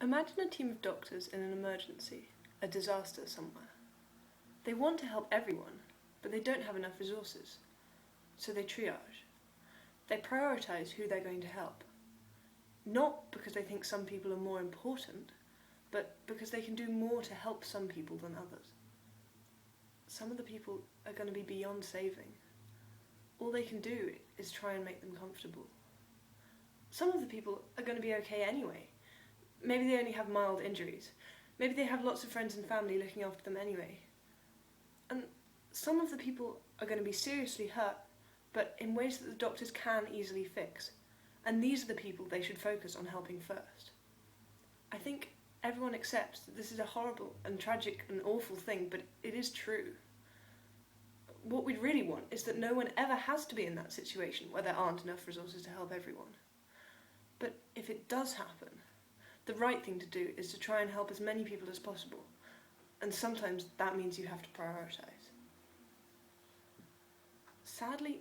Imagine a team of doctors in an emergency, a disaster somewhere. They want to help everyone, but they don't have enough resources. So they triage. They prioritise who they're going to help. Not because they think some people are more important, but because they can do more to help some people than others. Some of the people are going to be beyond saving. All they can do is try and make them comfortable. Some of the people are going to be okay anyway. Maybe they only have mild injuries. Maybe they have lots of friends and family looking after them anyway. And some of the people are going to be seriously hurt, but in ways that the doctors can easily fix. And these are the people they should focus on helping first. I think everyone accepts that this is a horrible and tragic and awful thing, but it is true. What we'd really want is that no one ever has to be in that situation where there aren't enough resources to help everyone. But if it does happen, the right thing to do is to try and help as many people as possible. And sometimes that means you have to prioritise. Sadly,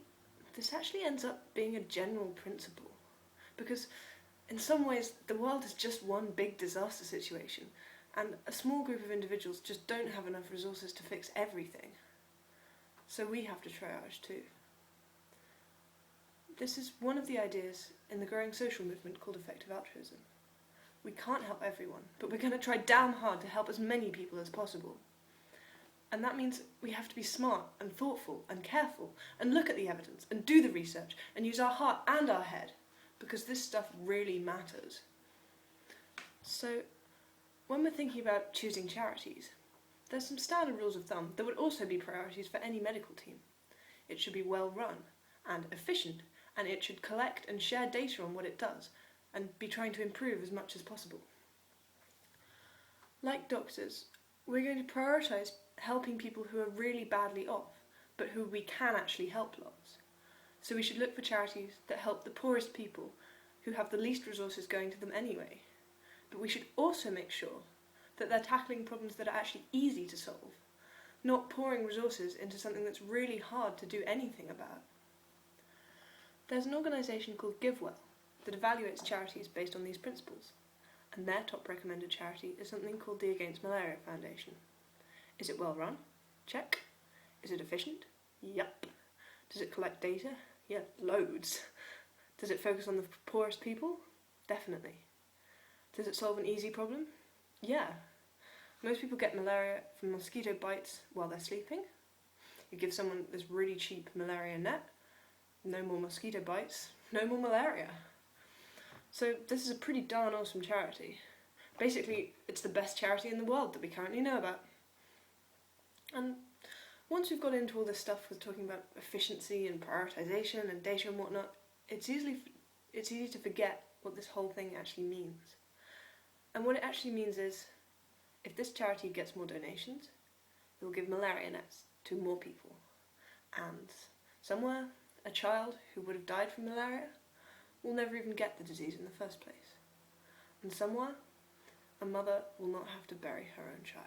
this actually ends up being a general principle. Because in some ways, the world is just one big disaster situation, and a small group of individuals just don't have enough resources to fix everything. So we have to triage too. This is one of the ideas in the growing social movement called effective altruism. We can't help everyone, but we're going to try damn hard to help as many people as possible. And that means we have to be smart and thoughtful and careful and look at the evidence and do the research and use our heart and our head, because this stuff really matters. So, when we're thinking about choosing charities, there's some standard rules of thumb that would also be priorities for any medical team. It should be well run and efficient, and it should collect and share data on what it does, and be trying to improve as much as possible. Like doctors, we're going to prioritise helping people who are really badly off, but who we can actually help lots. So we should look for charities that help the poorest people who have the least resources going to them anyway. But we should also make sure that they're tackling problems that are actually easy to solve, not pouring resources into something that's really hard to do anything about. There's an organisation called Givewell that evaluates charities based on these principles, and their top recommended charity is something called the Against Malaria Foundation. Is it well run? Check. Is it efficient? Yup. Does it collect data? Yeah, loads. Does it focus on the poorest people? Definitely. Does it solve an easy problem? Yeah. Most people get malaria from mosquito bites while they're sleeping. You give someone this really cheap malaria net, no more mosquito bites, no more malaria. So this is a pretty darn awesome charity. Basically, it's the best charity in the world that we currently know about. And once we've got into all this stuff with talking about efficiency and prioritisation and data and whatnot, it's easy to forget what this whole thing actually means. And what it actually means is, if this charity gets more donations, it will give malaria nets to more people. And somewhere, a child who would have died from malaria will never even get the disease in the first place. And somewhere, a mother will not have to bury her own child.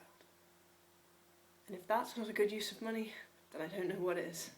And if that's not a good use of money, then I don't know what is.